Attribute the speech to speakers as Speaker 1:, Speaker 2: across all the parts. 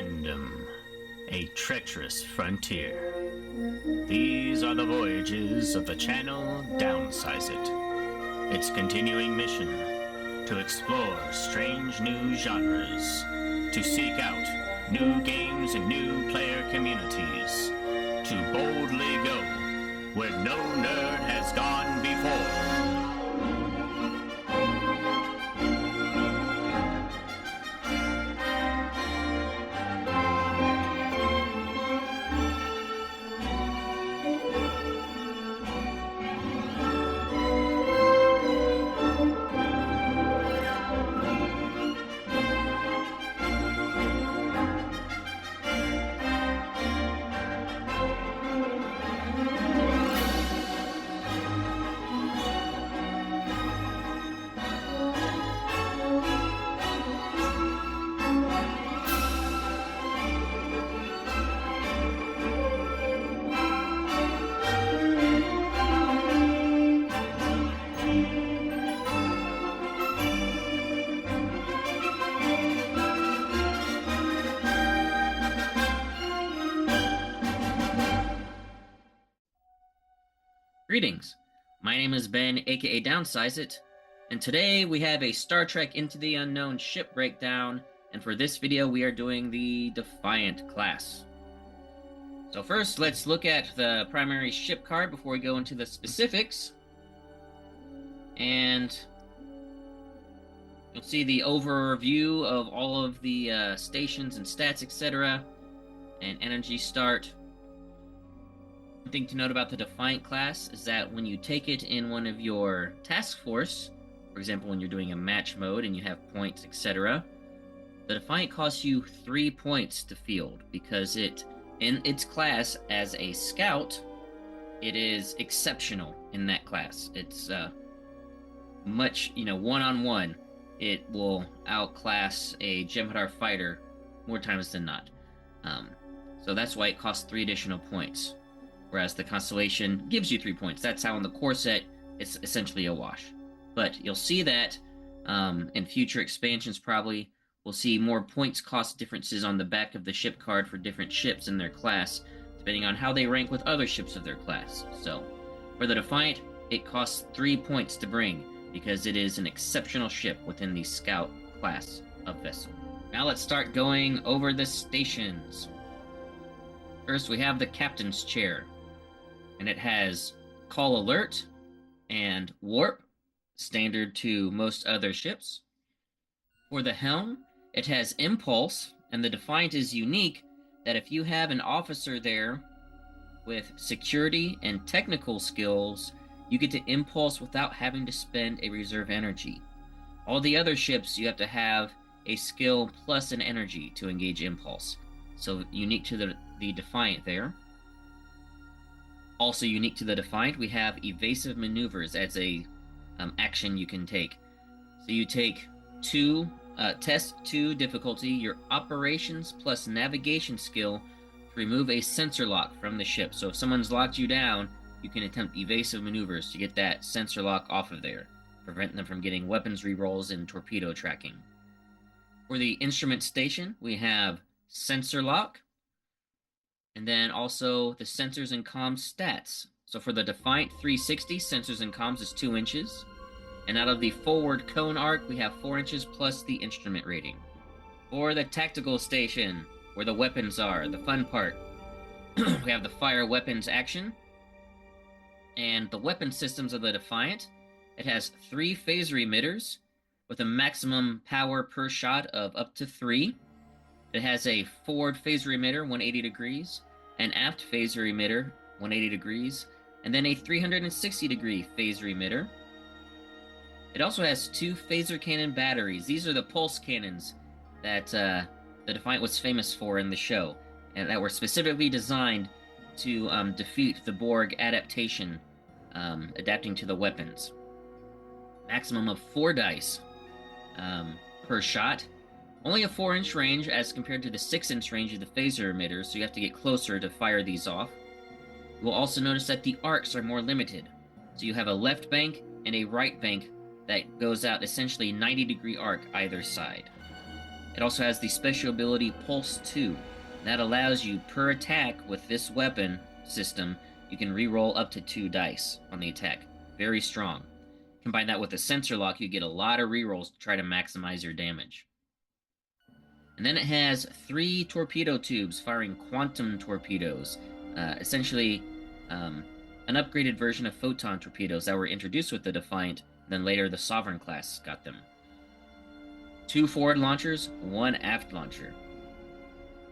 Speaker 1: Random, a treacherous frontier. These are the voyages of the channel Downsize It. Its continuing mission, to explore strange new genres, to seek out new games and new player communities, to boldly go where no nerd has gone before.
Speaker 2: Greetings, my name is Ben, aka Downsize It, and today we have a Star Trek Into the Unknown ship breakdown, and for this video we are doing the Defiant class. So first, let's look at the primary ship card before we go into the specifics. And you'll see the overview of all of the stations and stats, etc., and energy start. One thing to note about the Defiant class is that when you take it in one of your task force, for example, when you're doing a match mode and you have points, etc., the Defiant costs you 3 points to field because it, in its class as a scout, it is exceptional in that class. It's much, one-on-one, it will outclass a Jem'Hadar fighter more times than not. So that's why it costs 3 additional points. Whereas the Constellation gives you 3 points. That's how in the core set, it's essentially a wash. But you'll see that in future expansions probably, we'll see more points cost differences on the back of the ship card for different ships in their class, depending on how they rank with other ships of their class. So, for the Defiant, it costs 3 points to bring, because it is an exceptional ship within the Scout class of vessel. Now let's start going over the stations. First, we have the Captain's Chair. And it has Call Alert and Warp, standard to most other ships. For the helm, it has Impulse, and the Defiant is unique that if you have an officer there with security and technical skills, you get to Impulse without having to spend a reserve energy. All the other ships, you have to have a skill plus an energy to engage Impulse. So unique to the Defiant there. Also unique to the Defiant, we have evasive maneuvers as a action you can take. So you take test 2 difficulty, your operations plus navigation skill to remove a sensor lock from the ship. So if someone's locked you down, you can attempt evasive maneuvers to get that sensor lock off of there, prevent them from getting weapons rerolls and torpedo tracking. For the instrument station, we have sensor lock, and then also the sensors and comms stats. So for the Defiant 360, sensors and comms is 2 inches. And out of the forward cone arc, we have 4 inches plus the instrument rating. For the tactical station, where the weapons are, the fun part, we have the fire weapons action. And the weapon systems of the Defiant, it has 3 phaser emitters with a maximum power per shot of up to 3. It has a forward phaser emitter, 180 degrees, an aft phaser emitter, 180 degrees, and then a 360 degree phaser emitter. It also has 2 phaser cannon batteries. These are the pulse cannons that the Defiant was famous for in the show, and that were specifically designed to defeat the Borg adaptation, adapting to the weapons. Maximum of 4 dice per shot. Only a 4-inch range as compared to the 6-inch range of the phaser emitters, so you have to get closer to fire these off. You will also notice that the arcs are more limited. So you have a left bank and a right bank that goes out essentially 90-degree arc either side. It also has the special ability Pulse 2. That allows you, per attack with this weapon system, you can re-roll up to 2 dice on the attack. Very strong. Combine that with a sensor lock, you get a lot of rerolls to try to maximize your damage. And then it has 3 torpedo tubes firing quantum torpedoes. Essentially, an upgraded version of photon torpedoes that were introduced with the Defiant, then later the Sovereign class got them. 2 forward launchers, 1 aft launcher.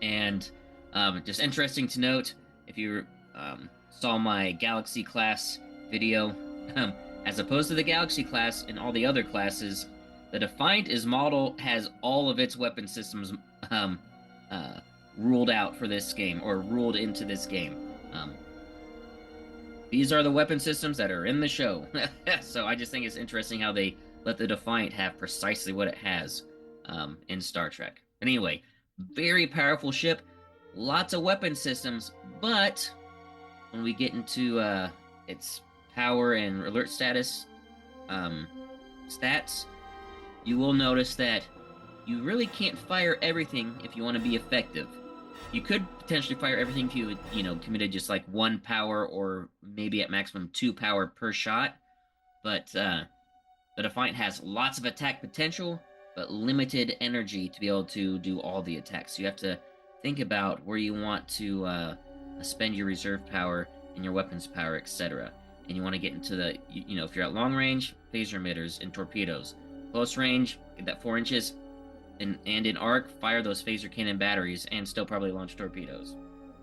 Speaker 2: And just interesting to note, if you saw my Galaxy class video, as opposed to the Galaxy class and all the other classes, the Defiant has all of its weapon systems ruled out for this game, or ruled into this game. These are the weapon systems that are in the show. So I just think it's interesting how they let the Defiant have precisely what it has in Star Trek. Anyway, very powerful ship, lots of weapon systems, but when we get into its power and alert status stats, you will notice that you really can't fire everything if you want to be effective. You could potentially fire everything if you, committed just like 1 power or maybe at maximum 2 power per shot. But the Defiant has lots of attack potential, but limited energy to be able to do all the attacks. So you have to think about where you want to spend your reserve power and your weapons power, etc. And you want to get into the, if you're at long range, phaser emitters and torpedoes. Close range, get that 4 inches. And in arc, fire those phaser cannon batteries and still probably launch torpedoes.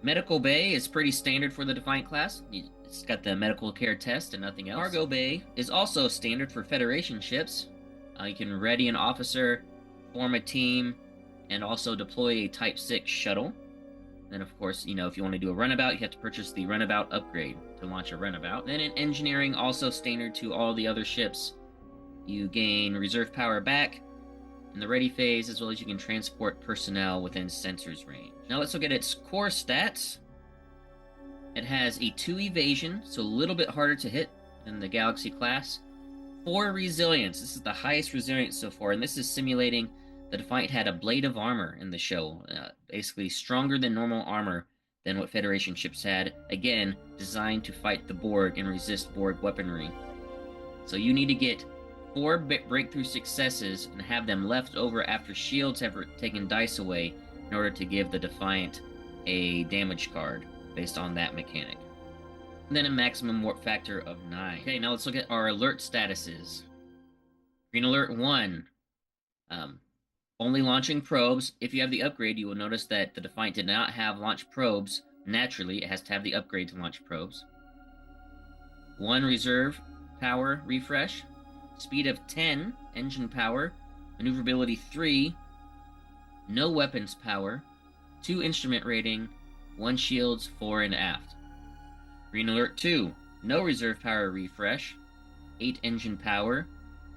Speaker 2: Medical bay is pretty standard for the Defiant class. It's got the medical care test and nothing else. Cargo bay is also standard for Federation ships. You can ready an officer, form a team, and also deploy a Type 6 shuttle. Then, of course, if you want to do a runabout, you have to purchase the runabout upgrade to launch a runabout. Then in engineering, also standard to all the other ships, you gain reserve power back in the ready phase, as well as you can transport personnel within sensors range. Now let's look at its core stats. It has a 2 evasion, so a little bit harder to hit than the Galaxy class. 4 resilience. This is the highest resilience so far, and this is simulating the Defiant had a blade of armor in the show, basically stronger than normal armor than what Federation ships had. Again, designed to fight the Borg and resist Borg weaponry. So you need to get 4 breakthrough successes and have them left over after shields have taken dice away in order to give the Defiant a damage card based on that mechanic. And then a maximum warp factor of 9. Okay, now let's look at our alert statuses. Green Alert 1. Only launching probes. If you have the upgrade, you will notice that the Defiant did not have launch probes. Naturally, it has to have the upgrade to launch probes. 1 reserve power refresh. Speed of 10, engine power, maneuverability 3, no weapons power, 2 instrument rating, 1 shields, 4 and aft. Green Alert 2, no reserve power refresh, 8 engine power,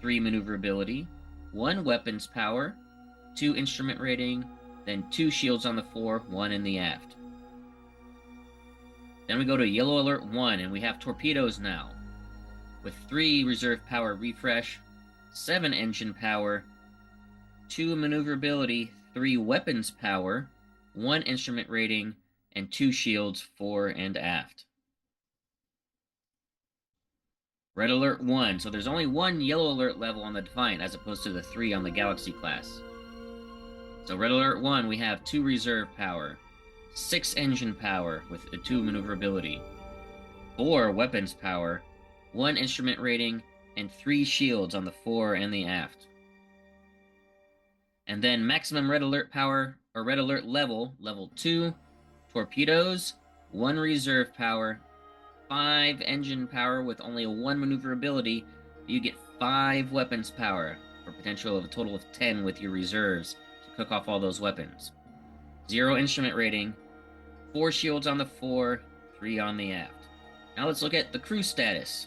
Speaker 2: 3 maneuverability, 1 weapons power, 2 instrument rating, then 2 shields on the fore, 1 in the aft. Then we go to Yellow Alert 1, and we have torpedoes now, with 3 reserve power refresh, 7 engine power, 2 maneuverability, 3 weapons power, 1 instrument rating, and 2 shields fore and aft. Red Alert 1, so there's only 1 Yellow Alert level on the Defiant as opposed to the 3 on the Galaxy class. So Red Alert 1, we have 2 reserve power, 6 engine power with a 2 maneuverability, 4 weapons power, 1 instrument rating, and 3 shields on the fore and the aft. And then maximum Red Alert power, or Red Alert level, level 2, torpedoes, 1 reserve power, 5 engine power with only a 1 maneuverability. You get 5 weapons power, for potential of a total of 10 with your reserves to cook off all those weapons. 0 instrument rating, 4 shields on the fore, 3 on the aft. Now let's look at the crew status.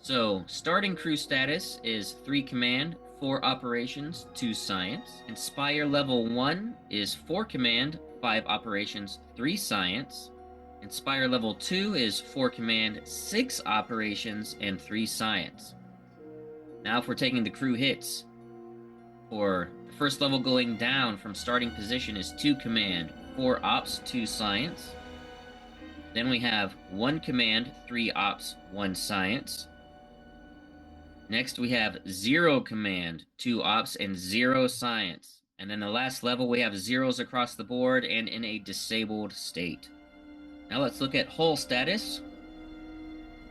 Speaker 2: So, starting crew status is 3 command, 4 operations, 2 science. Inspire level 1 is 4 command, 5 operations, 3 science. Inspire level 2 is 4 command, 6 operations, and 3 science. Now if we're taking the crew hits. For the first level going down from starting position is 2 command, 4 ops, 2 science. Then we have 1 command, 3 ops, 1 science. Next we have 0 command, 2 ops, and 0 science. And then the last level we have zeros across the board and in a disabled state. Now let's look at hull status.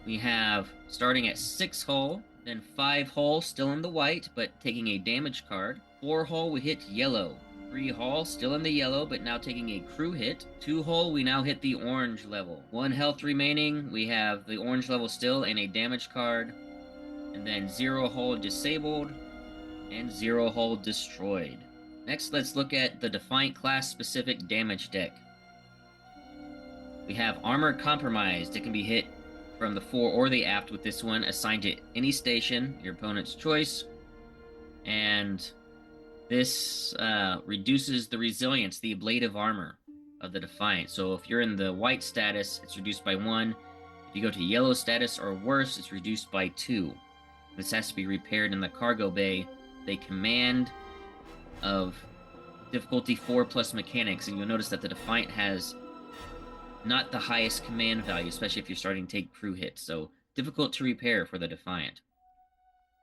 Speaker 2: We have starting at 6 hull, then 5 hull still in the white, but taking a damage card. 4 hull we hit yellow. 3 hull still in the yellow, but now taking a crew hit. 2 hull we now hit the orange level. 1 health remaining, we have the orange level still and a damage card. And then 0 hull disabled and 0 hull destroyed. Next, let's look at the Defiant class specific damage deck. We have Armor Compromised. It can be hit from the fore or the aft with this one, assigned to any station, your opponent's choice. And this reduces the resilience, the ablative armor of the Defiant. So if you're in the white status, it's reduced by 1. If you go to yellow status or worse, it's reduced by 2. This has to be repaired in the cargo bay. They command of difficulty 4 plus mechanics, and you'll notice that the Defiant has not the highest command value, especially if you're starting to take crew hits, so difficult to repair for the Defiant.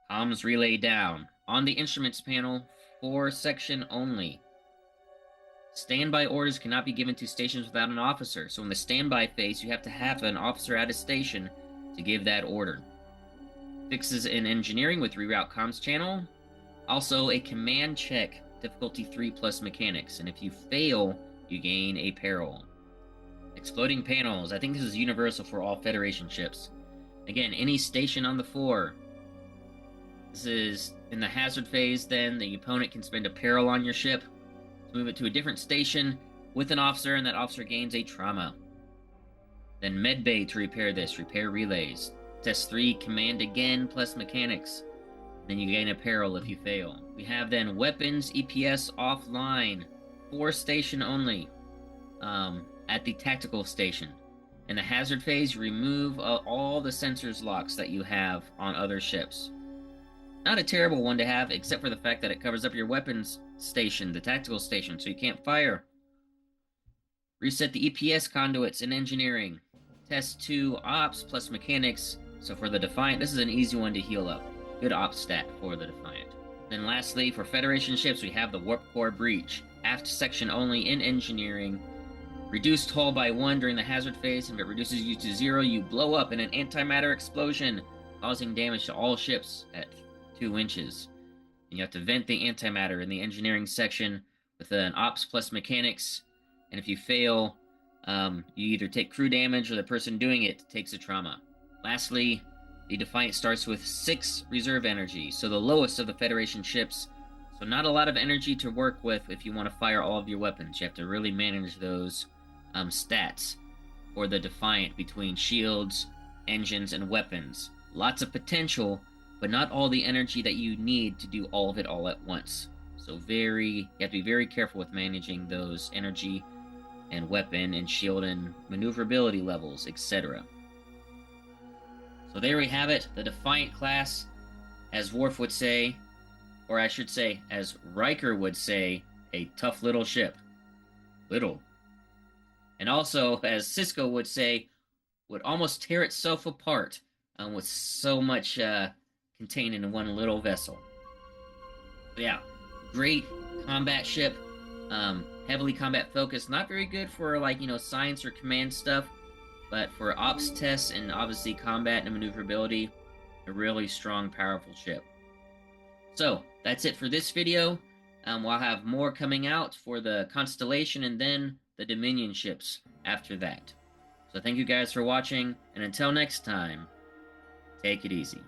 Speaker 2: Comms relay down. On the instruments panel, 4 section only. Standby orders cannot be given to stations without an officer, so in the standby phase, you have to have an officer at a station to give that order. Fixes in engineering with reroute comms channel. Also a command check, difficulty 3 plus mechanics, and if you fail, you gain a peril. Exploding panels. I think this is universal for all Federation ships. Again, any station on the floor. This is in the hazard phase, then the opponent can spend a peril on your ship to move it to a different station with an officer, and that officer gains a trauma. Then medbay to repair this. Repair relays. Test 3, command again plus mechanics. Then you gain a peril if you fail. We have then weapons, EPS offline. 4 station only. At the tactical station. In the hazard phase, you remove all the sensors locks that you have on other ships. Not a terrible one to have, except for the fact that it covers up your weapons station, the tactical station, so you can't fire. Reset the EPS conduits in engineering. Test 2 ops plus mechanics. So for the Defiant, this is an easy one to heal up. Good ops stat for the Defiant. Then lastly, for Federation ships, we have the Warp Core Breach. Aft section only in engineering. Reduced hull by 1 during the hazard phase, and if it reduces you to 0, you blow up in an antimatter explosion, causing damage to all ships at 2 inches. And you have to vent the antimatter in the engineering section with an ops plus mechanics, and if you fail, you either take crew damage or the person doing it takes a trauma. Lastly, the Defiant starts with 6 reserve energy, so the lowest of the Federation ships, so not a lot of energy to work with if you want to fire all of your weapons. You have to really manage those stats for the Defiant between shields, engines, and weapons. Lots of potential, but not all the energy that you need to do all of it all at once. So you have to be very careful with managing those energy and weapon and shield and maneuverability levels, etc. So there we have it, the Defiant class, as Worf would say, or I should say, as Riker would say, a tough little ship. Little. And also, as Cisco would say, would almost tear itself apart with so much contained in one little vessel. So yeah, great combat ship, heavily combat focused, not very good for science or command stuff, but for ops tests and obviously combat and maneuverability, a really strong, powerful ship. So that's it for this video. We'll have more coming out for the Constellation and then the Dominion ships after that. So thank you guys for watching, and until next time, take it easy.